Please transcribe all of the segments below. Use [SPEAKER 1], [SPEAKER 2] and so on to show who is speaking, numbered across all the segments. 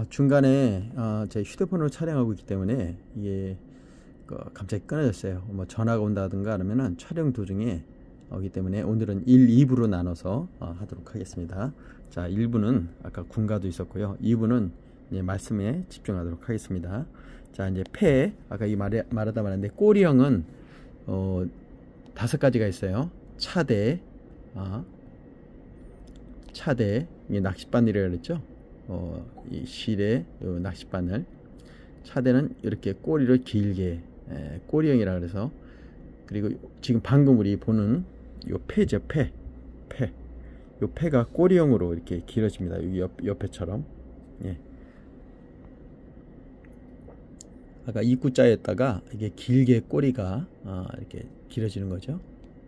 [SPEAKER 1] 중간에 제 휴대폰으로 촬영하고 있기 때문에 이게 갑자기 끊어졌어요. 뭐 전화가 온다든가 하면은 촬영 도중에 오기 때문에 오늘은 1, 2부로 나눠서 하도록 하겠습니다. 자, 1부는 아까 군가도 있었고요. 2부는 이제 말씀에 집중하도록 하겠습니다. 자, 이제 폐, 아까 말하다 말았는데 꼬리형은 5가지가 있어요. 차대, 차대, 이게 낚싯바늘이라고 그랬죠. 이 실에 요 낚싯바늘. 차대는 이렇게 꼬리를 길게, 꼬리형이라 그래서. 그리고 지금 방금 우리 보는 요 폐죠. 폐. 요 폐가 꼬리형으로 이렇게 길어집니다. 여기 옆에처럼. 예. 아까 입구자였다가 이게 길게 꼬리가 이렇게 길어지는 거죠.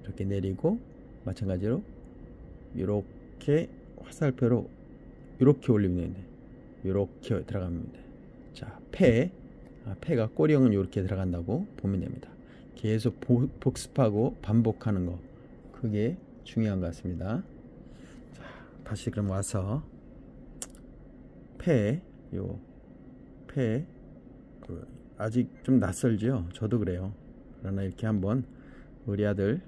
[SPEAKER 1] 이렇게 내리고 마찬가지로 이렇게 화살표로 이렇게 올리면 되는데 이렇게 들어갑니다. 자, 폐가 꼬리형은 이렇게 들어간다고 보면 됩니다. 계속 복습하고 반복하는 거, 그게 중요한 것 같습니다. 자, 다시 그럼 와서 폐, 아직 좀 낯설죠. 저도 그래요. 그러나 이렇게 한번 우리 아들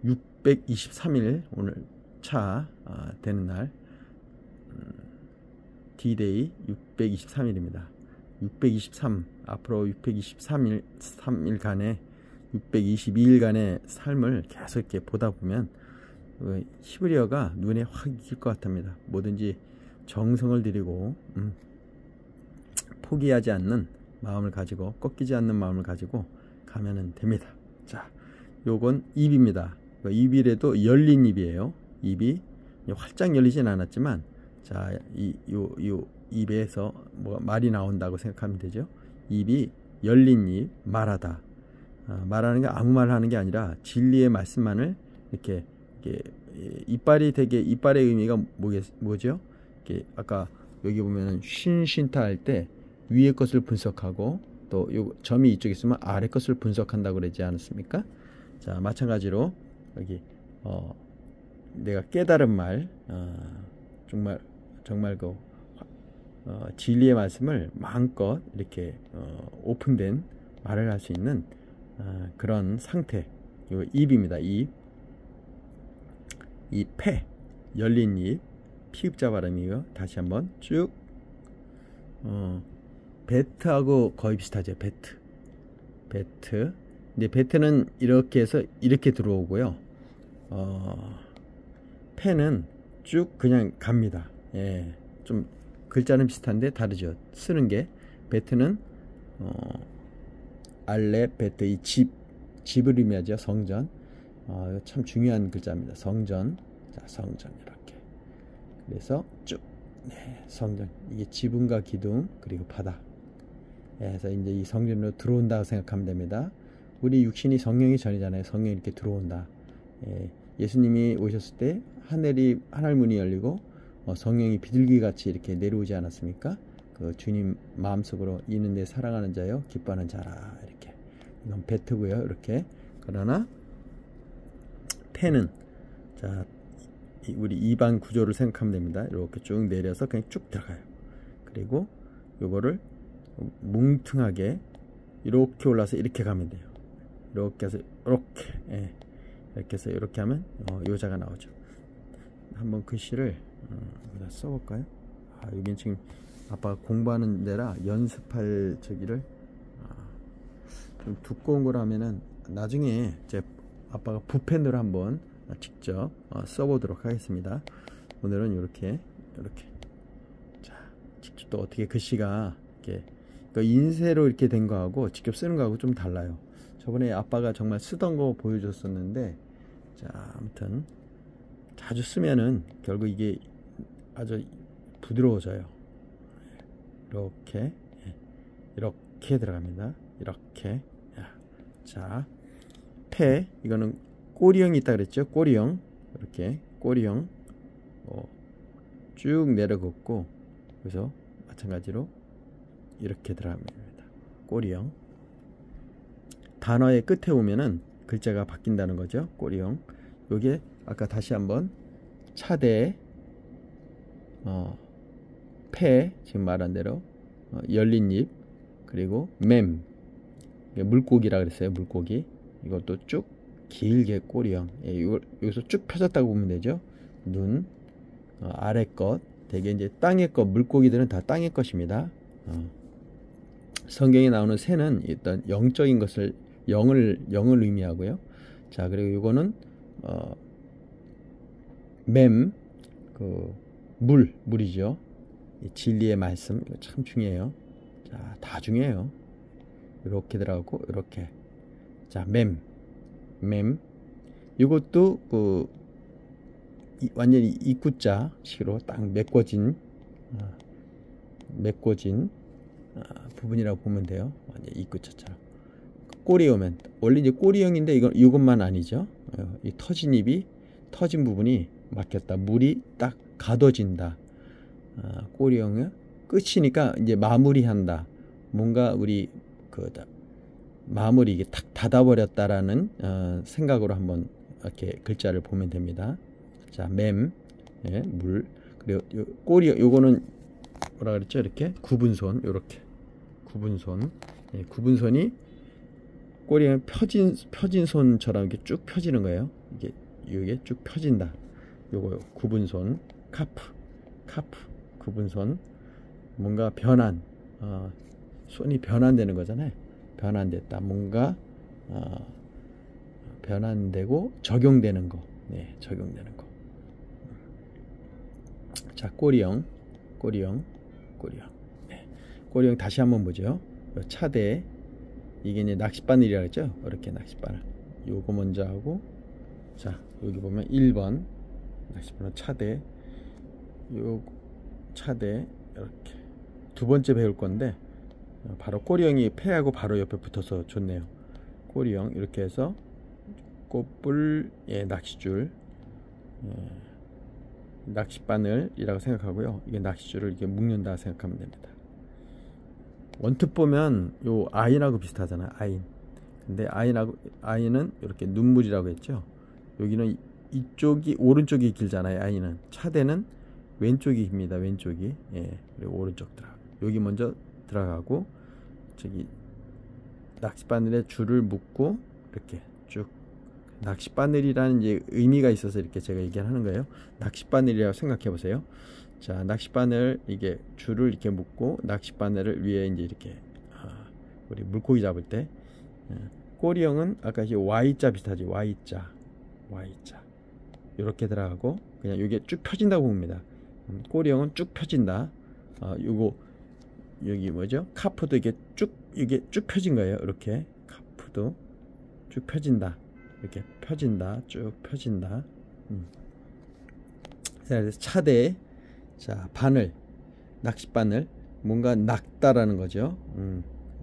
[SPEAKER 1] 623일 오늘 차 되는 날, D-Day 623일입니다. 623, 앞으로 623일간의 622일간의 삶을 계속 이렇게 보다 보면 히브리어가 눈에 확 익힐 것 같습니다. 뭐든지 정성을 들이고 포기하지 않는 마음을 가지고, 꺾이지 않는 마음을 가지고 가면은 됩니다. 자, 요건 입입니다. 입이라도 열린 입이에요. 입이 활짝 열리진 않았지만, 자, 요 입에서 뭐가 말이 나온다고 생각하면 되죠. 입이 열린 입, 말하다. 말하는 게 아무 말 하는 게 아니라 진리의 말씀만을 이렇게 이빨이 되게, 이빨의 의미가 뭐죠? 이렇게 아까 여기 보면은 쉰신타 할 때 위의 것을 분석하고, 또 요 점이 이쪽에 있으면 아래 것을 분석한다고 그러지 않았습니까? 자, 마찬가지로 여기 내가 깨달은 말, 정말 진리의 말씀을 마음껏 이렇게 오픈된 말을 할 수 있는 그런 상태, 요 입입니다. 이 폐, 열린 입, 피읍자 발음이요. 다시 한번 쭉. 베트하고 거의 비슷하죠. 베트. 이제 베트는 이렇게 해서 이렇게 들어오고요. 펜은 쭉 그냥 갑니다. 예, 좀 글자는 비슷한데 다르죠. 쓰는 게. 베트는 알레 베트, 이 집을 의미하죠. 성전. 참 중요한 글자입니다. 성전. 자, 성전 이렇게. 그래서 쭉. 네, 성전. 이게 지붕과 기둥, 그리고 바다. 그래서 이제 이 성전으로 들어온다고 생각하면 됩니다. 우리 육신이 성령이 전이잖아요. 성령이 이렇게 들어온다. 예수님이 오셨을 때 하늘 문이 열리고 성령이 비둘기 같이 이렇게 내려오지 않았습니까? 그 주님 마음속으로 이는 내 사랑하는 자요 기뻐하는 자라. 이렇게. 이건 베트고요. 이렇게. 그러나 폐는, 자, 우리 입안 구조를 생각하면 됩니다. 이렇게 쭉 내려서 그냥 쭉 들어가요. 그리고 요거를 뭉퉁하게 이렇게 올라서 이렇게 가면 돼요. 이렇게 해서 이렇게, 이렇게 해서 이렇게 하면 요자가 나오죠. 한번 글씨를 여기다 써볼까요? 여긴 지금 아빠가 공부하는 데라 연습할 저기를 좀 두꺼운 걸 하면은 나중에 제 아빠가 붓펜으로 한번 직접 써보도록 하겠습니다. 오늘은 이렇게 자, 직접 또 어떻게 글씨가 이렇게 인쇄로 이렇게 된 거하고 직접 쓰는 거하고 좀 달라요. 저번에 아빠가 정말 쓰던 거 보여줬었는데, 자, 아무튼 자주 쓰면은 결국 이게 아주 부드러워져요. 이렇게 들어갑니다. 이렇게. 자, 폐, 이거는 꼬리형이 있다 그랬죠. 꼬리형. 이렇게 꼬리형 쭉 내려긋고, 그래서 마찬가지로 이렇게 들어갑니다. 꼬리형. 단어의 끝에 오면은 글자가 바뀐다는 거죠. 꼬리형. 요게 아까 다시 한번 차대, 폐, 지금 말한 대로 열린 입, 그리고 맴, 물고기라 그랬어요. 물고기. 이것도 쭉 길게 꼬리형. 예, 이걸 여기서 쭉 펴졌다고 보면 되죠. 눈, 아래 것, 대개 이제 땅의 것, 물고기들은 다 땅의 것입니다. 성경에 나오는 새는 일단 영적인 것을 영을 의미하고요. 자, 그리고 이거는 맴, 물이죠. 진리의 말씀, 이거 참 중요해요. 자, 다 중요해요. 이렇게 들어가고 이렇게. 자, 맴. 이것도 완전히 입구자 식으로 딱 메꿔진 부분이라고 보면 돼요. 완전 입구자처럼. 꼬리 오면 원래 이제 꼬리형인데 이것만 아니죠. 이 터진 입이 터진 부분이 막혔다. 물이 딱 가둬진다. 꼬리형의 끝이니까 이제 마무리한다. 뭔가 우리 마무리 이게 탁 닫아버렸다라는 생각으로 한번 이렇게 글자를 보면 됩니다. 자, 맴, 예, 물, 그리고 꼬리, 요거는 뭐라 그랬죠? 이렇게 구분손, 요렇게 구분손, 예, 구분손이 꼬리에 펴진 손처럼 이렇게 쭉 펴지는 거예요. 이게 쭉 펴진다. 요거 구분손, 카프, 구분손, 뭔가 변한, 손이 변환되는 거잖아요. 변환됐다. 뭔가 변환되고 적용되는 거. 네, 적용되는 거. 자, 꼬리형. 네. 꼬리형 다시 한번 보죠. 차대. 이게 이제 낚싯바늘이라고 했죠. 이렇게 낚싯바늘. 요거 먼저 하고, 자, 여기 보면 1번 낚싯바늘 차대. 요 차대 이렇게 두 번째 배울 건데, 바로 꼬리형이 폐하고 바로 옆에 붙어서 좋네요. 꼬리형 이렇게 해서 꽃불, 예, 낚싯줄, 예, 낚싯바늘이라고 생각하고요. 이게 낚싯줄을 이렇게 묶는다 생각하면 됩니다. 원뜻 보면 요 아인하고 비슷하잖아요. 아인. 근데 아인은 이렇게 눈물이라고 했죠. 여기는 이쪽이 오른쪽이 길잖아요. 아인은. 차대는 왼쪽이 깁니다. 왼쪽이. 예. 그리고 오른쪽 들어가고. 여기 먼저 들어가고, 저기 낚싯바늘에 줄을 묶고 이렇게 쭉. 낚싯바늘이라는 이제 의미가 있어서 이렇게 제가 얘기를 하는 거예요. 낚싯바늘이라고 생각해 보세요. 자, 낚싯바늘, 이게 줄을 이렇게 묶고 낚싯바늘을 위에 이제 이렇게 우리 물고기 잡을 때, 꼬리형은 아까 이제 Y자 비슷하지. Y자 이렇게 들어가고 그냥 이게 쭉 펴진다고 봅니다. 꼬리형은 쭉 펴진다. 요거 여기 뭐죠? 카프도 이게 쭉 펴진 거예요. 이렇게 카프도 쭉 펴진다. 이렇게 펴진다. 쭉 펴진다. 자, 그래서 차대. 자, 바늘, 낚싯바늘, 뭔가 낚다라는 거죠.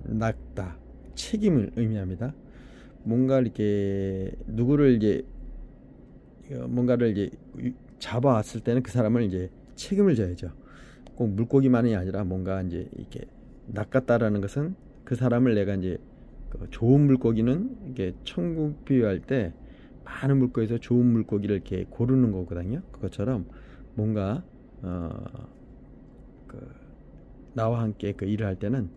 [SPEAKER 1] 낚다, 책임을 의미합니다. 뭔가 이렇게 누구를 이제 뭔가를 이제 잡아왔을 때는 그 사람을 이제 책임을 져야죠. 꼭 물고기만이 아니라 뭔가 이제 이렇게 낚았다라는 것은 그 사람을 내가 이제 좋은 물고기는 이게 천국 비유할 때 많은 물고기에서 좋은 물고기를 이렇게 고르는 거거든요. 그것처럼 뭔가 나와 함께 그 일을 할 때는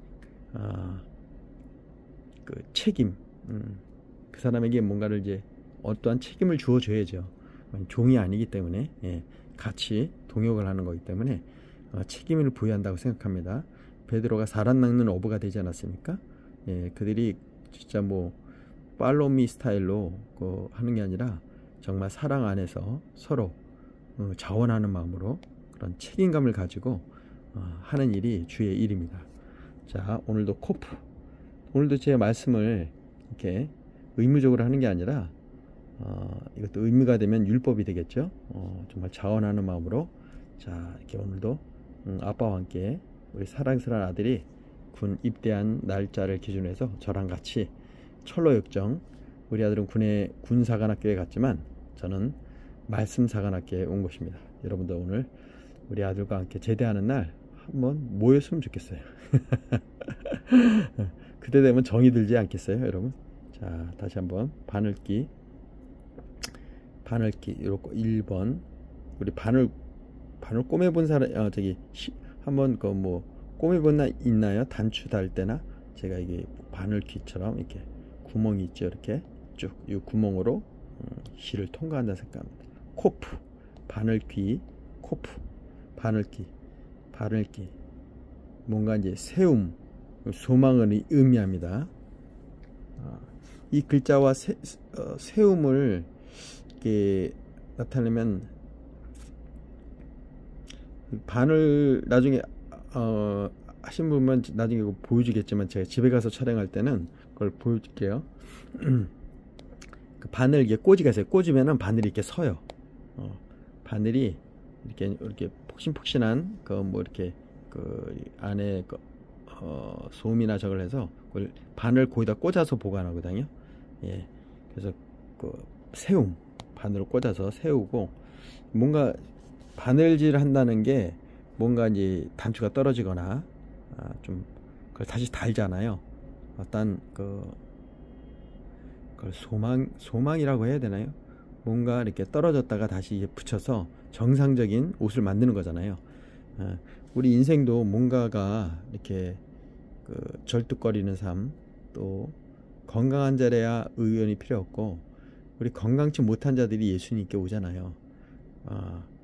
[SPEAKER 1] 그 책임, 그 사람에게 뭔가를 이제 어떠한 책임을 주어 줘야죠. 종이 아니기 때문에, 예, 같이 동역을 하는 거기 때문에 책임을 부여한다고 생각합니다. 베드로가 사람 낚는 어부가 되지 않았습니까? 예, 그들이 진짜 뭐 팔로미 스타일로 하는 게 아니라 정말 사랑 안에서 서로 자원하는 마음으로 그런 책임감을 가지고 하는 일이 주의 일입니다. 자, 오늘도 코프. 오늘도 제 말씀을 이렇게 의무적으로 하는 게 아니라 이것도 의무가 되면 율법이 되겠죠. 정말 자원하는 마음으로, 자, 이렇게 오늘도 아빠와 함께 우리 사랑스러운 아들이 군 입대한 날짜를 기준으로 해서 저랑 같이 철로역정, 우리 아들은 군 사관학교에 갔지만 저는 말씀 사관학교에 온 것입니다. 여러분도 오늘 우리 아들과 함께 제대하는 날 한번 모였으면 좋겠어요. 그때 되면 정이 들지 않겠어요, 여러분? 자, 다시 한번 바늘기 이렇게 1번. 우리 바늘 꼬매본 사람, 한번 그 뭐 꼬매본 날 있나요? 단추 달 때나 제가 이게 바늘귀처럼 이렇게 구멍이 있죠. 이렇게 쭉 이 구멍으로 실을 통과한다 생각합니다. 코프, 바늘귀, 코프, 바늘귀, 바늘귀. 뭔가 이제 세움, 소망을 의미합니다. 이 글자와 세움을 이렇게 나타내면 바늘 나중에 하신 분은 나중에 보여주겠지만 제가 집에 가서 촬영할 때는 그걸 보여줄게요. 그 바늘 이게 꼬지가 있어요. 꽂으면은 바늘이 이렇게 서요. 바늘이 이렇게 폭신폭신한 그 뭐 이렇게 그 안에 그 솜이나 저걸 해서 그걸 바늘 거기다 꽂아서 보관하거든요. 예, 그래서 그 세움, 바늘을 꽂아서 세우고, 뭔가 바늘질 한다는 게 뭔가 이제 단추가 떨어지거나 좀 그걸 다시 달잖아요. 어떤 그걸 소망이라고 해야 되나요? 뭔가 이렇게 떨어졌다가 다시 이제 붙여서 정상적인 옷을 만드는 거잖아요. 우리 인생도 뭔가가 이렇게 그 절뚝거리는 삶, 또 건강한 자래야 의원이 필요 없고, 우리 건강치 못한 자들이 예수님께 오잖아요.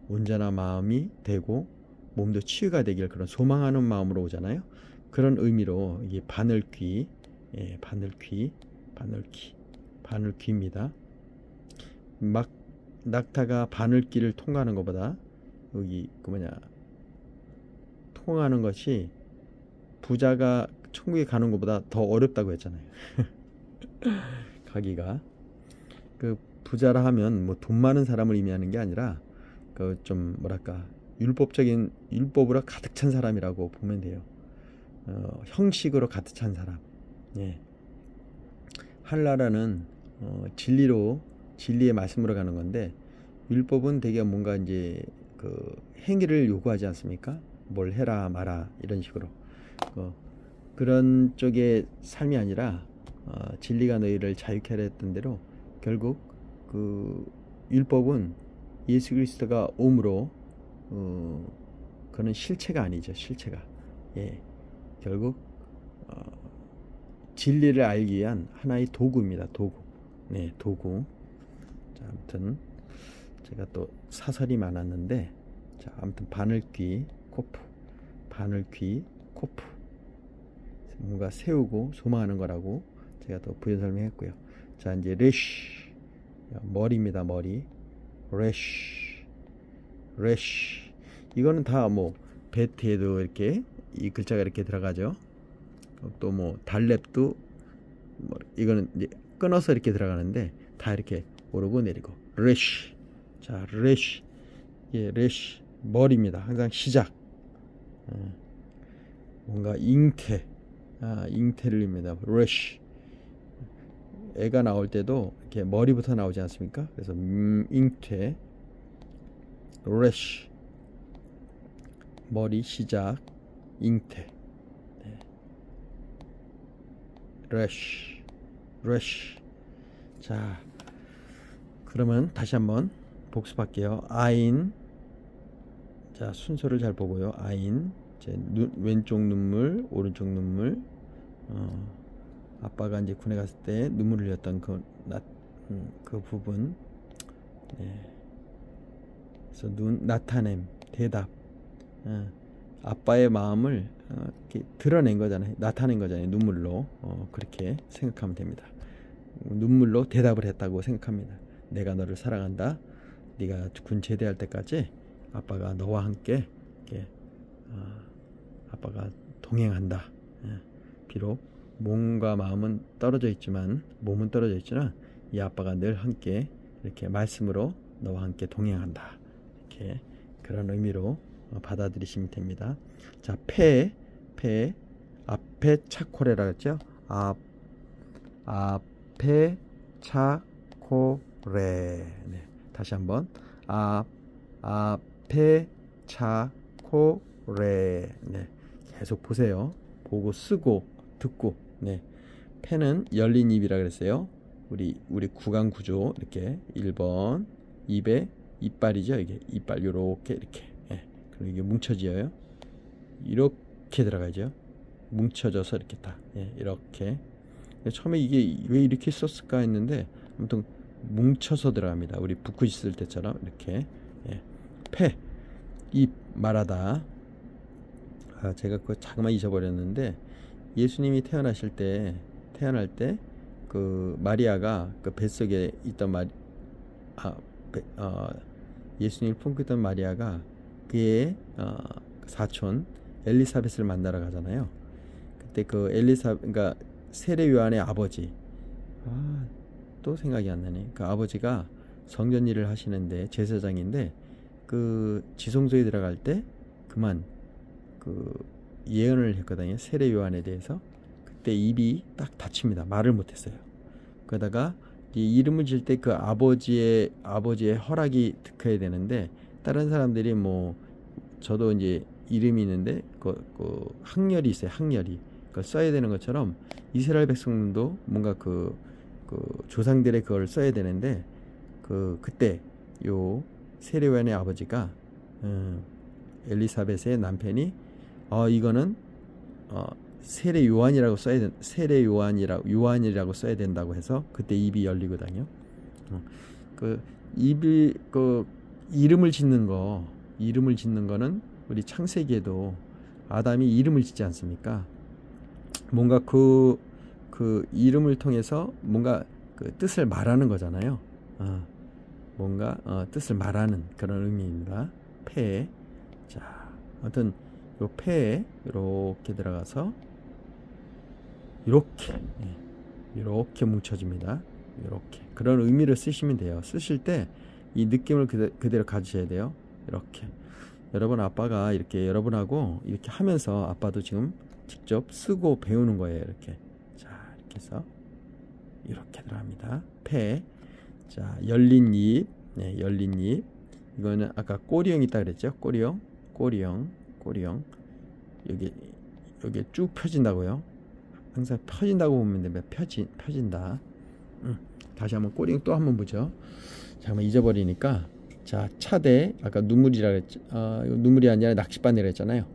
[SPEAKER 1] 온전한 마음이 되고 몸도 치유가 되길 그런 소망하는 마음으로 오잖아요. 그런 의미로 이게 바늘귀, 예, 바늘귀입니다. 막 낙타가 바늘길을 통과하는 것보다 여기 통하는 것이 부자가 천국에 가는 것보다 더 어렵다고 했잖아요. 가기가. 그 부자라 하면 뭐 돈 많은 사람을 의미하는 게 아니라 그 좀 뭐랄까 율법으로 가득 찬 사람이라고 보면 돼요. 형식으로 가득 찬 사람. 예. 할라라는 진리의 말씀으로 가는 건데, 율법은 되게 뭔가 이제 그 행위를 요구하지 않습니까? 뭘 해라 마라 이런 식으로 그런 쪽의 삶이 아니라 진리가 너희를 자유케 하려 했던 대로, 결국 그 율법은 예수 그리스도가 오므로 그는 실체가 아니죠. 실체가. 예. 결국 진리를 알기 위한 하나의 도구입니다. 도구. 네, 도구. 자, 아무튼 제가 또 사설이 많았는데, 자, 아무튼 바늘귀, 코프, 바늘귀, 코프. 뭔가 세우고 소망하는 거라고 제가 또 부연 설명했고요. 자, 이제 레쉬, 머리입니다. 머리. 레쉬. 이거는 다 뭐 베트에도 이렇게 이 글자가 이렇게 들어가죠. 또 뭐 달랩도 뭐 이거는 이제 끊어서 이렇게 들어가는데 다 이렇게 오르고 내리고. 레쉬. 자, 레쉬. 예, 레쉬. 머리입니다. 항상 시작. 뭔가 잉태를 입니다. 레쉬. 애가 나올 때도 이렇게 머리부터 나오지 않습니까? 그래서 잉태. 레쉬. 머리 시작. 잉태. 네. 레쉬. 자, 그러면 다시 한번 복습할게요. 아인. 자, 순서를 잘 보고요. 아인. 왼쪽 눈물, 오른쪽 눈물. 아빠가 이제 군에 갔을 때 눈물을 흘렸던 그 부분. 네. 그래서 나타냄, 대답. 아빠의 마음을 이렇게 드러낸 거잖아요. 나타낸 거잖아요. 눈물로. 그렇게 생각하면 됩니다. 눈물로 대답을 했다고 생각합니다. 내가 너를 사랑한다. 네가 군 제대할 때까지 아빠가 너와 함께 이렇게 아빠가 동행한다. 비록 몸과 마음은 떨어져 있지만, 몸은 떨어져 있지만 이 아빠가 늘 함께 이렇게 말씀으로 너와 함께 동행한다. 이렇게 그런 의미로 받아들이시면 됩니다. 자, 페 앞에 차코레라 했죠. 앞에 차코레. 네, 다시 한번 앞에 차코레. 네, 계속 보세요. 보고 쓰고 듣고. 네, 페는 열린 입이라 그랬어요. 우리 구강 구조 이렇게 1번 입에 이빨이죠. 이게 이빨 요렇게 이렇게. 네, 그리고 이게 뭉쳐져요. 이렇게 들어가죠. 뭉쳐져서 이렇게 다. 예, 이렇게. 처음에 이게 왜 이렇게 썼을까 했는데 아무튼 뭉쳐서 들어갑니다. 우리 붓고 있을 때처럼 이렇게. 예. 패. 이 말하다. 제가 그거 잠깐만 잊어버렸는데 예수님이 태어날 때 그 마리아가 그 뱃속에 있던 예수님을 품고 있던 마리아가 그의 사촌 엘리사벳을 만나러 가잖아요. 그때 그 그러니까 세례 요한의 아버지, 또 생각이 안 나네. 그 아버지가 성전 일을 하시는데 제사장인데 그 지성소에 들어갈 때 그만 그 예언을 했거든요. 세례 요한에 대해서. 그때 입이 딱 닫힙니다. 말을 못했어요. 그러다가 이 이름을 질 때 그 아버지의 허락이 득해야 되는데 다른 사람들이 뭐 저도 이제 이름이 있는데 그 학렬이 있어요. 학렬이 그걸 써야 되는 것처럼 이스라엘 백성도 뭔가 그 조상들의 그걸 써야 되는데 그때 요 세례 요한의 아버지가 엘리사벳의 남편이 이거는 세례 요한이라고 써야 된다고 해서 그때 입이 열리거든요. 이름을 짓는 거는 우리 창세기에도 아담이 이름을 짓지 않습니까? 뭔가 그 이름을 통해서 뭔가 그 뜻을 말하는 거잖아요. 뭔가 뜻을 말하는 그런 의미입니다. 폐. 자, 아무튼 요 폐에 이렇게 들어가서 이렇게 뭉쳐집니다. 이렇게 그런 의미를 쓰시면 돼요. 쓰실 때 이 느낌을 그대로 가지셔야 돼요. 이렇게 여러분 아빠가 이렇게 여러분하고 이렇게 하면서 아빠도 지금 직접 쓰고 배우는 거예요. 이렇게 이렇게 해서 이렇게 들어갑니다. 폐. 자, 열린 입. 네, 열린 입. 이거는 아까 꼬리형 있다 그랬죠? 꼬리형. 여기 쭉 펴진다고요. 항상 펴진다고 보면 됩니다. 펴진다. 다시 한번 꼬리형 또 한번 보죠. 잠깐만 잊어버리니까. 자, 차대. 아까 눈물이라 그랬죠. 이거 눈물이 아니라 낚싯바늘 했잖아요.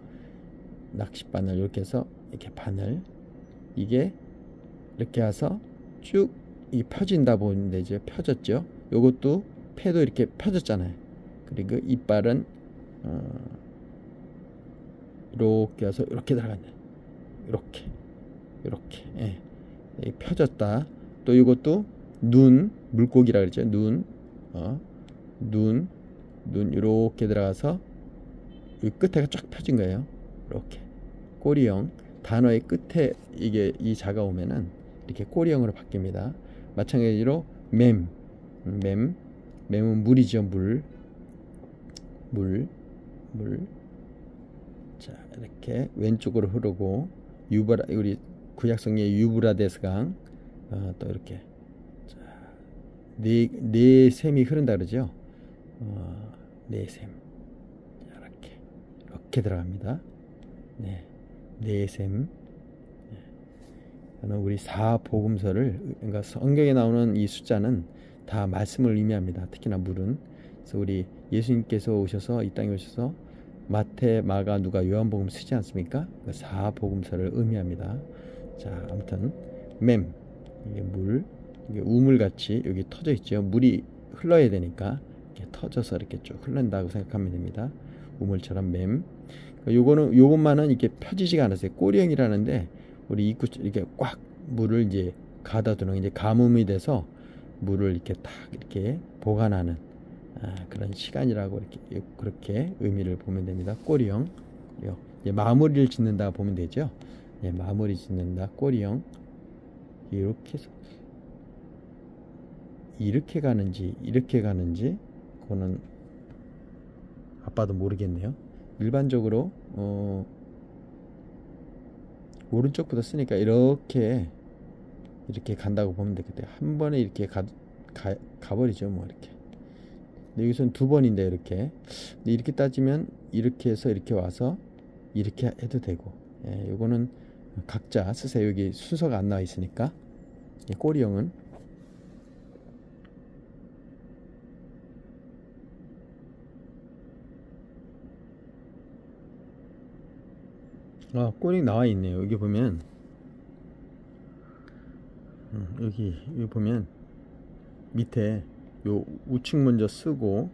[SPEAKER 1] 낚싯바늘 이렇게 해서 이렇게 바늘. 이게 이렇게 해서 쭉 이 펴진다 보면 되죠. 펴졌죠. 요것도 폐도 이렇게 펴졌잖아요. 그리고 이빨은 이렇게 해서 이렇게 들어갔네. 이렇게. 예. 펴졌다. 또 이것도 눈, 물고기라 그랬죠. 눈 이렇게 들어가서 이 끝에가 쫙 펴진 거예요. 이렇게 꼬리형. 단어의 끝에 이 자가 오면은 이렇게 꼬리형으로 바뀝니다. 마찬가지로 mem은 물이죠. 물. 자, 이렇게 왼쪽으로 흐르고 우리 구약성의 유브라데스 강. 또 이렇게 자, 네 샘이 흐른다 그러죠. 네 샘. 이렇게 들어갑니다. 네 샘. 우리 사복음서를, 그러니까 성경에 나오는 이 숫자는 다 말씀을 의미합니다. 특히나 물은. 그래서 우리 예수님께서 오셔서 이 땅에 오셔서 마태, 마가, 누가, 요한복음 쓰지 않습니까? 그 사복음서를 의미합니다. 자, 아무튼 이게 물, 이게 우물같이 여기 터져 있죠. 물이 흘러야 되니까 이렇게 터져서 이렇게 쭉 흘른다고 생각하면 됩니다. 우물처럼 요것만은 이렇게 펴지지가 않았어요. 꼬리형이라는데 우리 입구 이렇게 꽉 물을 이제 가둬두는 이제 가뭄이 돼서 물을 이렇게 딱 이렇게 보관하는 그런 시간이라고 그렇게 의미를 보면 됩니다. 꼬리형. 이제 마무리를 짓는다 보면 되죠. 마무리 짓는다. 꼬리형. 이렇게 해서 이렇게 가는지 그거는 아빠도 모르겠네요. 일반적으로 오른쪽부터 쓰니까 이렇게 간다고 보면 되겠대요. 한 번에 이렇게 가버리죠. 뭐 이렇게. 근데 여기서는 두 번인데 이렇게. 근데 이렇게 따지면 이렇게 해서 이렇게 와서 이렇게 해도 되고. 요거는 각자 쓰세요. 여기 순서가 안 나와 있으니까. 이 꼬리형은 꼬리 나와 있네요. 여기 보면 여기 보면 밑에 요 우측 먼저 쓰고,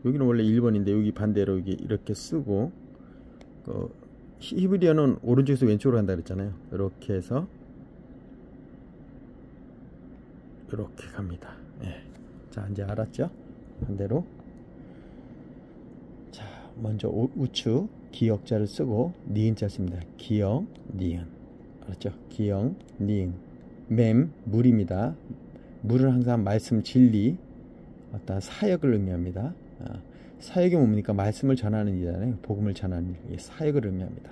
[SPEAKER 1] 여기는 원래 1번인데 여기 반대로 여기 이렇게 쓰고, 히브리어는 오른쪽에서 왼쪽으로 한다 그랬잖아요. 이렇게 해서 이렇게 갑니다. 예. 자, 이제 알았죠? 반대로. 자, 먼저 우측 기역자를 쓰고 니은자 씁니다. 기역, 니은. 알았죠? 기역, 니은. 맴, 물입니다. 물은 항상 말씀, 진리, 어떤 사역을 의미합니다. 사역이 뭡니까? 말씀을 전하는 일이잖아요. 복음을 전하는 일. 사역을 의미합니다.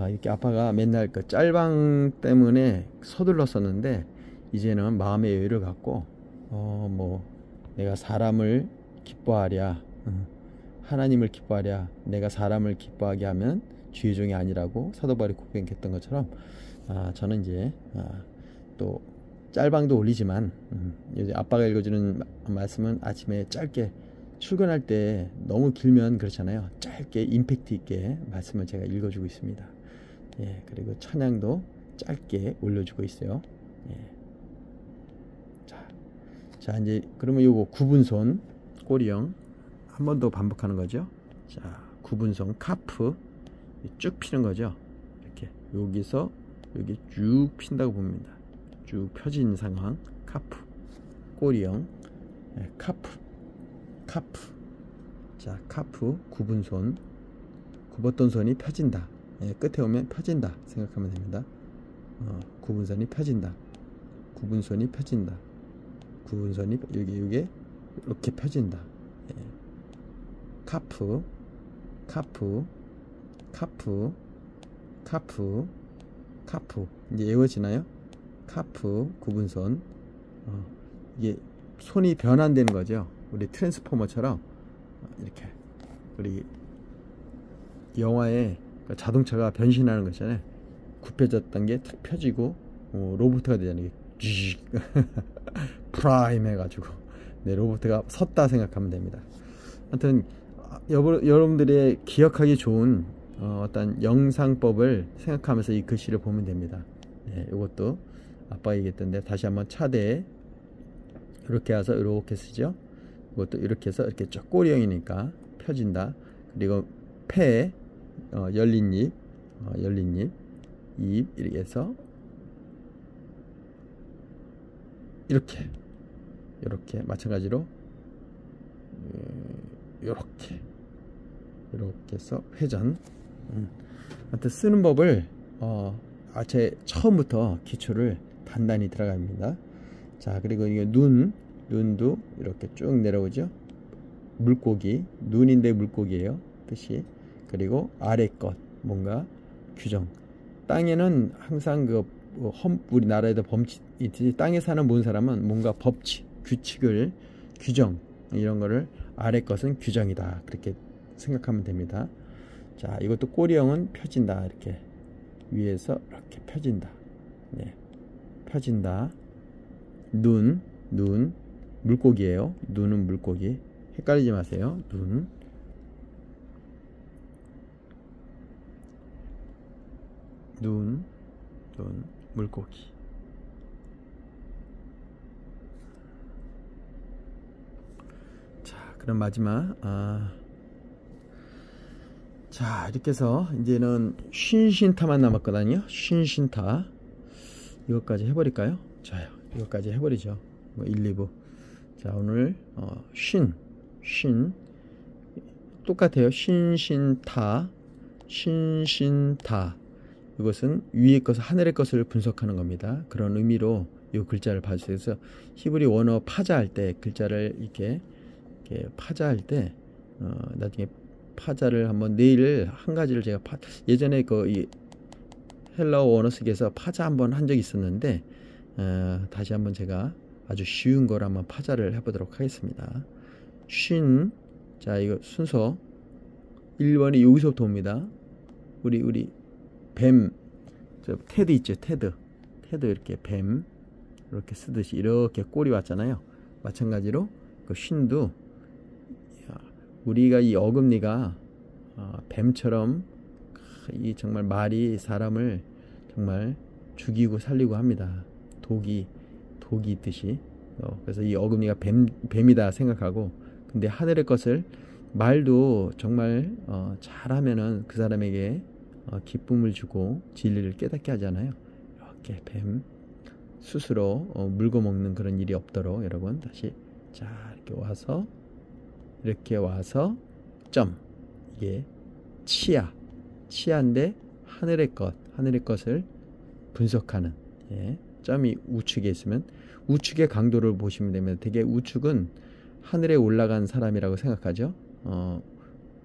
[SPEAKER 1] 이렇게 아빠가 맨날 그 짤방 때문에 서둘렀었는데, 이제는 마음의 여유를 갖고, 내가 사람을 기뻐하랴, 하나님을 기뻐하랴, 내가 사람을 기뻐하게 하면 주의 종이 아니라고 사도 바울이 고백했던 것처럼, 저는 이제 또 짤방도 올리지만, 이제 아빠가 읽어주는 말씀은 아침에 짧게, 출근할 때 너무 길면 그렇잖아요. 짧게 임팩트 있게 말씀을 제가 읽어주고 있습니다. 예, 그리고 찬양도 짧게 올려주고 있어요. 예. 자, 이제 그러면 요거 구분손 꼬리형 한 번 더 반복하는 거죠. 자, 구분손 카프 쭉 피는 거죠. 이렇게 여기서 여기 쭉 핀다고 봅니다. 쭉 펴진 상황. 카프 꼬리형. 예, 카프. 자, 카프 구분손, 굽었던 손이 펴진다. 예, 끝에 오면 펴진다 생각하면 됩니다. 구분선이 펴진다. 구분선이 펴진다. 구분선이 이게 이렇게 펴진다. 예. 카프 이제 외워지나요? 카프 구분선. 이게 손이 변환되는 거죠. 우리 트랜스포머처럼 이렇게 우리 영화에 자동차가 변신하는 거 있잖아요. 굽혀졌던 게 탁 펴지고 로봇가 되잖아요. 프라임 해가지고 로봇가 섰다 생각하면 됩니다. 하여튼 여러분들의 기억하기 좋은 어떤 영상법을 생각하면서 이 글씨를 보면 됩니다. 네, 이것도 아빠가 얘기했던데 다시 한번 차대에 이렇게 해서 이렇게 쓰죠. 이것도 이렇게 해서 이렇게 쭉 꼬리형이니까 펴진다. 그리고 폐 열린 입, 입 이렇게 해서 이렇게 마찬가지로 이렇게 해서 회전. 하여튼 쓰는 법을 제 처음부터 기초를 단단히 들어갑니다. 자, 그리고 이게 눈도 이렇게 쭉 내려오죠. 물고기, 눈인데 물고기예요, 뜻이. 그리고 아래 것 뭔가 규정. 땅에는 항상 우리나라에도 범칙 있듯이 땅에 사는 모든 사람은 뭔가 법칙, 규칙을, 규정 이런 거를 아래 것은 규정이다 그렇게 생각하면 됩니다. 자, 이것도 꼬리형은 펴진다. 이렇게 위에서 이렇게 펴진다. 네, 펴진다. 눈 물고기예요. 눈은 물고기. 헷갈리지 마세요. 눈 물고기. 자, 그럼 마지막 자, 이렇게 해서 이제는 쉰신타만 남았거든요. 쉰신타 이것까지 해버릴까요? 자요, 이것까지 해버리죠. 1, 2부. 자, 오늘 신 똑같아요. 신신타. 이것은 위의 것을 하늘의 것을 분석하는 겁니다. 그런 의미로 이 글자를 봐주세요. 그래서 히브리 원어 파자할 때 글자를 이렇게 파자할 때 나중에 파자를 한번 내일 한 가지를 제가 예전에 이 헬라어 원어 쓰기에서 파자 한번 한 적이 있었는데 다시 한번 제가 아주 쉬운 걸 한번 파자를 해보도록 하겠습니다. 자, 이거 순서 1번이 여기서부터 옵니다. 우리 뱀, 테드 있죠. 테드 이렇게 뱀 이렇게 쓰듯이 이렇게 꼬리 왔잖아요. 마찬가지로 그 쉰도 우리가 이 어금니가 뱀처럼 이 정말 말이 사람을 정말 죽이고 살리고 합니다. 독이 있듯이. 그래서 이 어금니가 뱀이다 생각하고, 근데 하늘의 것을 말도 정말 잘하면은 그 사람에게 기쁨을 주고 진리를 깨닫게 하잖아요. 이렇게 뱀 스스로 물고 먹는 그런 일이 없도록 여러분 다시 자 이렇게 와서 점, 이게 치아인데 하늘의 것을 분석하는, 예, 점이 우측에 있으면 우측의 강도를 보시면 됩니다. 되게 우측은 하늘에 올라간 사람이라고 생각하죠.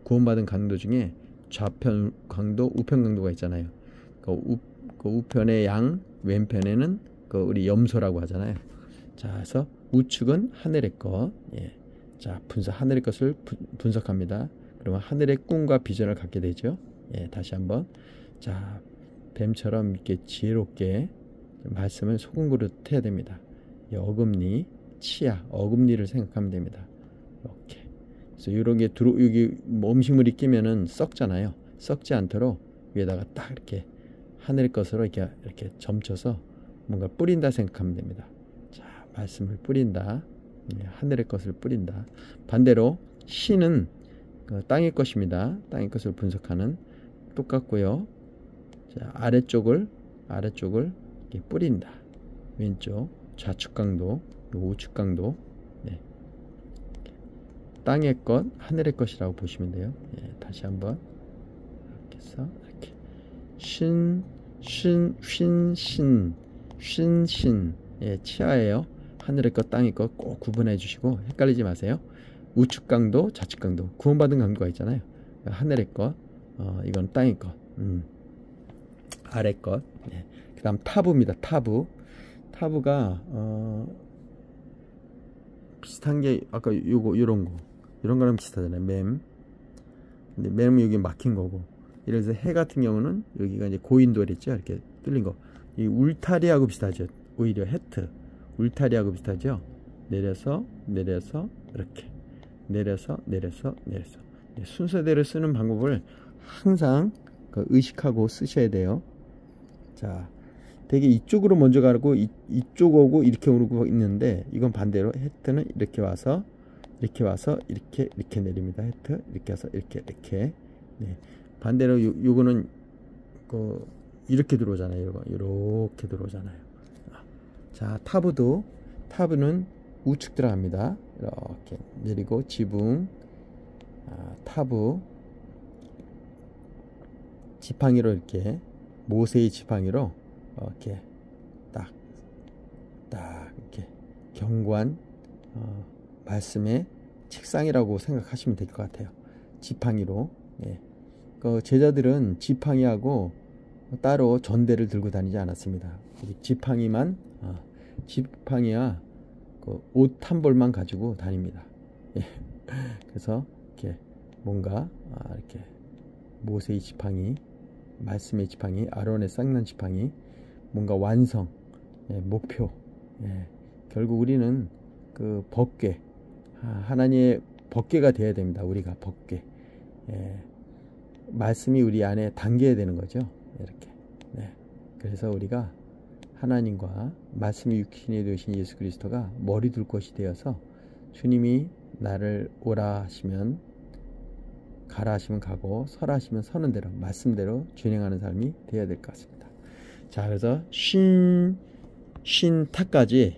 [SPEAKER 1] 구원받은 강도 중에 좌편 강도, 우편 강도가 있잖아요. 그 우편의 양, 왼편에는 그 우리 염소라고 하잖아요. 자, 그래서 우측은 하늘의 것, 예. 자, 하늘의 것을 분석합니다. 그러면 하늘의 꿈과 비전을 갖게 되죠. 예, 다시 한번. 자, 뱀처럼 이렇게 지혜롭게 말씀을 소금 그릇 해야 됩니다. 어금니, 치아, 어금니를 생각하면 됩니다. 이렇게. 그래서 이런 게 여기 뭐 음식물이 끼면은 썩잖아요. 썩지 않도록 위에다가 딱 이렇게 하늘의 것으로 이렇게 점쳐서 뭔가 뿌린다 생각하면 됩니다. 자, 말씀을 뿌린다. 하늘의 것을 뿌린다. 반대로 신은 땅의 것입니다. 땅의 것을 분석하는, 똑같고요. 자, 아래쪽을 이렇게 뿌린다. 왼쪽 좌측 강도, 우측 강도. 네. 땅의 것, 하늘의 것이라고 보시면 돼요. 예, 다시 한번 이렇게 해서 이렇게 신, 예, 치아예요. 하늘의 것, 땅의 것 꼭 구분해 주시고 헷갈리지 마세요. 우측 강도, 좌측 강도, 구원받은 강도가 있잖아요. 하늘의 것, 이건 땅의 것, 아래 것. 네. 그다음 타부입니다. 타부가 비슷한 게 아까 이런 거랑 비슷하잖아요. 근데 맴은 여기 막힌 거고, 예를 들어서 해 같은 경우는 여기가 이제 고인돌 있죠. 이렇게 뚫린 거. 이 울타리하고 비슷하죠. 오히려 해트, 울타리하고 비슷하죠. 내려서 이렇게 내려서. 네, 순서대로 쓰는 방법을 항상 의식하고 쓰셔야 돼요. 자, 되게 이쪽으로 먼저 가고 이쪽 오고 이렇게 오고 있는데, 이건 반대로 해트는 이렇게 와서 이렇게 내립니다. 해트 이렇게 와서 이렇게. 네. 반대로 요거는 이렇게 들어오잖아요. 이렇게 들어오잖아요. 자, 타부는 우측 들어갑니다. 이렇게 내리고 지붕, 타부 지팡이로 이렇게 모세의 지팡이로 이렇게 딱 이렇게 경관, 말씀의 책상이라고 생각하시면 될 것 같아요. 지팡이로. 예. 제자들은 지팡이하고 따로 전대를 들고 다니지 않았습니다. 지팡이와 옷 한 벌만 가지고 다닙니다. 예. 그래서 이렇게 뭔가 이렇게 모세의 지팡이, 말씀의 지팡이, 아론의 쌍난 지팡이, 뭔가 완성, 예, 목표. 예. 결국 우리는 그 법궤, 하나님의 법궤가 되어야 됩니다. 우리가 법궤. 예. 말씀이 우리 안에 담겨야 되는 거죠. 이렇게. 네. 그래서 우리가 하나님과 말씀이 육신이 되신 예수 그리스도가 머리 둘 곳이 되어서, 주님이 나를 오라 하시면 가라 하시면 가고 서라 하시면 서는 대로, 말씀대로 준행하는 삶이 되어야 될 것 같습니다. 자, 그래서 신타까지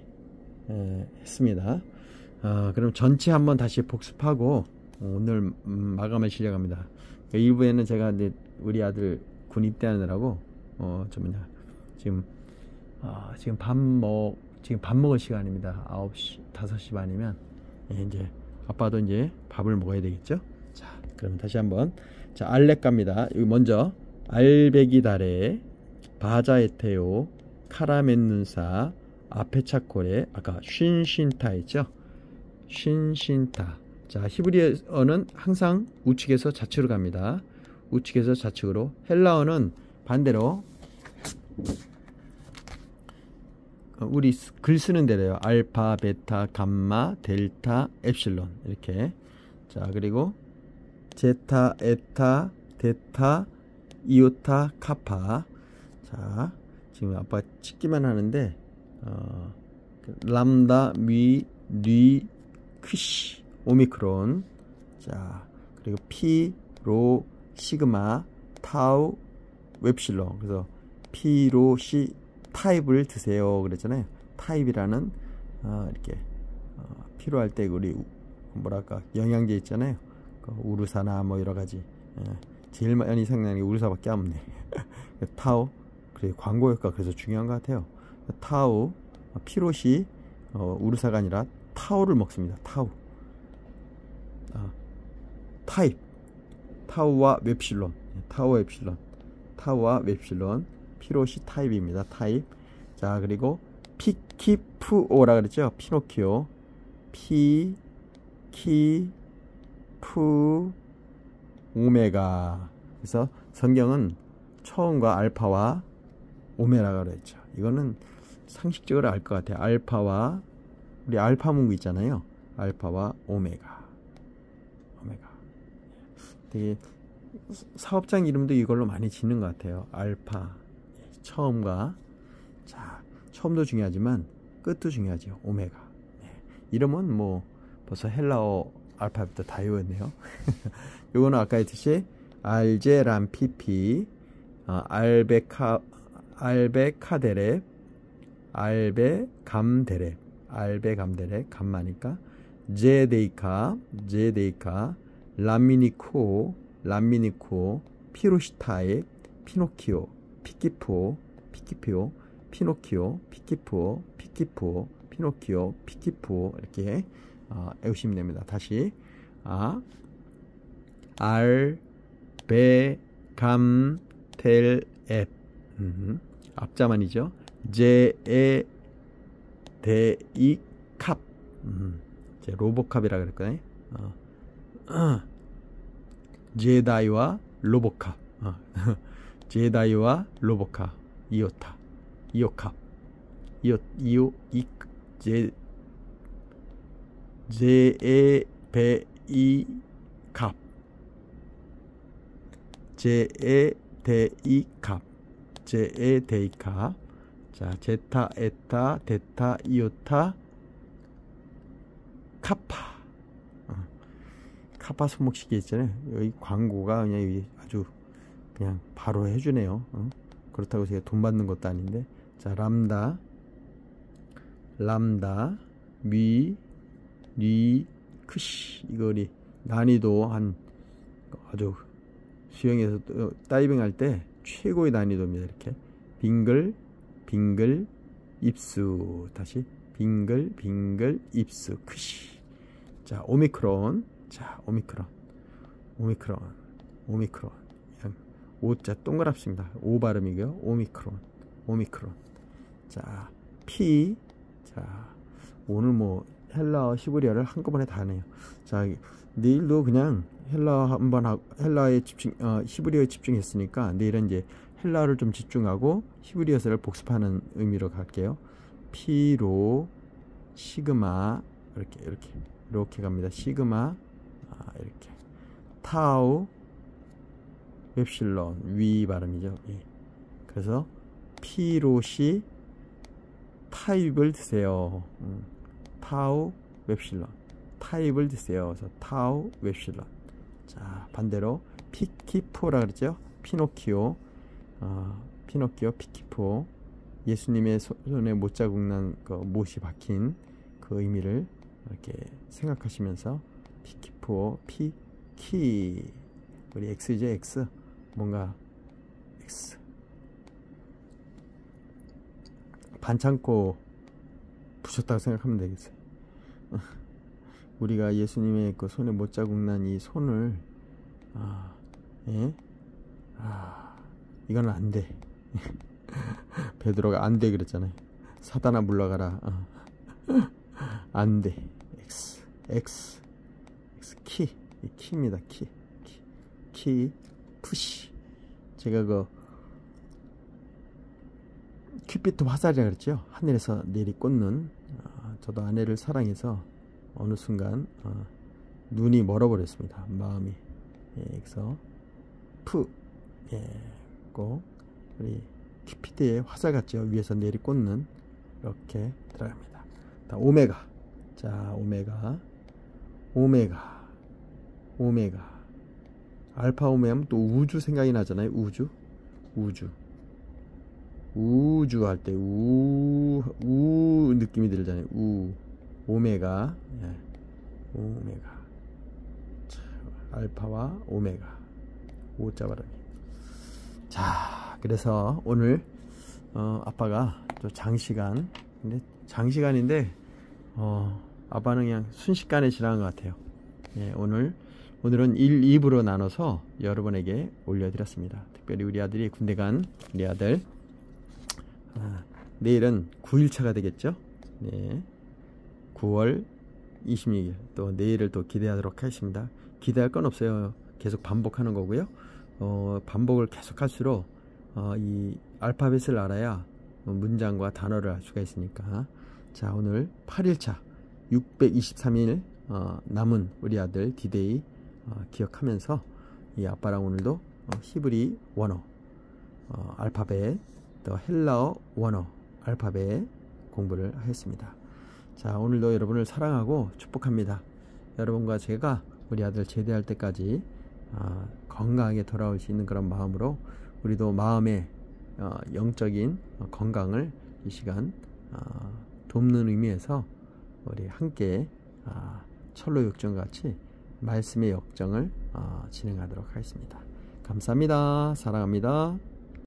[SPEAKER 1] 했습니다. 그럼 전체 한번 다시 복습하고 오늘 마감하시려고 합니다. 1부에는 제가 이제 우리 아들 군 입대하느라고 지금 밥 먹을 시간입니다. 9시, 5시 반이면 이제 아빠도 이제 밥을 먹어야 되겠죠. 자, 그럼 다시 한번. 자, 알렉가입니다. 여기 먼저 알베기 달에 바자에테오, 카라멘눈사, 아페차콜에 아까 쉰신타 있죠. 쉰신타. 자, 히브리어는 항상 우측에서 좌측으로 갑니다. 우측에서 좌측으로. 헬라어는 반대로 우리 글 쓰는 대로요. 알파, 베타, 감마, 델타, 엡실론 이렇게. 자, 그리고 제타, 에타, 데타, 이오타, 카파. 자, 지금 아빠 찍기만 하는데, 람다, 미, 리, 퀴시, 오미크론. 자, 그리고 피, 로, 시그마, 타우, 웹실론. 그래서 피, 로, 시, 타입을 드세요. 그랬잖아요. 타입이라는, 이렇게, 필요할 때 우리, 뭐랄까, 영양제 있잖아요. 그 우르사나 뭐 여러 가지. 제일 많이 생각나는 게 우르사밖에 없네. 타우. 그래, 광고 효과 그래서 중요한 것 같아요. 타우, 피로시, 우르사가 아니라 타우를 먹습니다. 타우. 타입. 타우와 웹실론. 타우와 웹실론. 타우와 웹실론. 피로시 타입입니다. 타입. 자, 그리고 피키푸오라 그랬죠. 피노키오. 피, 키, 푸, 오메가. 그래서 성경은 처음과 알파와 오메가가 그랬죠. 이거는 상식적으로 알 것 같아요. 알파와, 우리 알파 문구 있잖아요. 알파와 오메가. 오메가. 되게 사업장 이름도 이걸로 많이 짓는 것 같아요. 알파. 처음과, 자, 처음도 중요하지만 끝도 중요하죠. 오메가. 이름은 뭐 벌써 헬라어 알파벳도 다 외웠네요. 요거는 아까 했듯이 알제람피피, 알베카데렙, 알베감데렙, 알베감데렙, 감마니까, 제데이카, 람미니코, 피로시타입, 피노키오, 피키포, 피노키오, 피키포, 피노키오, 피키포. 이렇게 외우시면 됩니다. 다시 알베감델앱, 앞자만이죠. 제에데이캅, 로보캅이라 그랬거든요. 제다이와 로보캅, 제다이와 로보캅, 이오캅, 제에베이캅, 제에데이캅. 자, 제타, 에타, 데타, 이오타, 카파. 카파 손목시계 있잖아요. 여기 광고가 그냥 여기 아주 그냥 바로 해주네요. 그렇다고 제가 돈 받는 것도 아닌데. 자, 람다, 미, 리, 크시. 이거리 난이도 한 아주 수영에서 다이빙 할 때 최고의 난이도입니다. 이렇게 빙글, 입수. 다시 빙글, 입수. 크시. 자, 오미크론. 자, 오미크론. 그냥 오자 동그랗습니다. 오 발음이고요. 오미크론. 자, 피. 자, 오늘 뭐 헬라어, 히브리어를 한꺼번에 다 하네요. 자, 내일도 그냥 헬라어 한번 하고, 헬라어에 집중, 히브리어에 집중했으니까 내일은 이제 헬라어를 좀 집중하고 히브리어서를 복습하는 의미로 갈게요. 피로, 시그마, 이렇게 갑니다. 시그마, 이렇게. 타우, 웹실론, 위 발음이죠. 예. 그래서 피로시 타입을 드세요. 타우, 웹실론. 타입을 드세요. 그래서 타우, 웹실론. 자, 반대로 피키포라 그랬죠. 피노키오, 피키포. 예수님의 손에 못자국 난 그 못이 박힌 그 의미를 이렇게 생각하시면서 피키포, 피키. 우리 X죠, X. 뭔가 X. 반창고 부셨다고 생각하면 되겠어요. 우리가 예수님의 그 손에 못자국 난 이 손을, 이거는 안 돼. 베드로가 안 돼 그랬잖아요. 사단아 물러가라. 안 돼. X 키. 이 키입니다. 키, 푸시. 제가 그 큐피트 화살이라 그랬죠. 하늘에서 내리 꽂는. 저도 아내를 사랑해서 어느 순간 눈이 멀어버렸습니다. 마음이. 그래서 예, 꼭 우리 큐피드의 화살 같죠. 위에서 내리꽂는 이렇게 들어갑니다. 다 오메가. 자, 오메가. 알파 오메가 하면 또 우주 생각이 나잖아요. 우주 할 때 우 느낌이 들잖아요. 오메가. 예. 오메가. 자, 알파와 오메가. 오자 발음이. 자, 그래서 오늘 아빠가 또 장시간인데 아빠는 그냥 순식간에 지나간 것 같아요. 예, 오늘은 1, 2부로 나눠서 여러분에게 올려드렸습니다. 특별히 우리 아들이 군대 간 우리 아들, 내일은 9일차가 되겠죠. 네, 9월 26일 또 내일을 또 기대하도록 하겠습니다. 기대할 건 없어요. 계속 반복하는 거고요. 반복을 계속 할수록 이 알파벳을 알아야 문장과 단어를 알 수가 있으니까. 자, 오늘 8일차 623일 남은 우리 아들 디데이 기억하면서 이 아빠랑 오늘도 히브리 원어 알파벳 또 헬라어 원어 알파벳 공부를 하겠습니다. 자, 오늘도 여러분을 사랑하고 축복합니다. 여러분과 제가 우리 아들 제대할 때까지 건강하게 돌아올 수 있는 그런 마음으로 우리도 마음의 영적인 건강을 이 시간 돕는 의미에서 우리 함께 철로 역정과 같이 말씀의 역정을 진행하도록 하겠습니다. 감사합니다. 사랑합니다.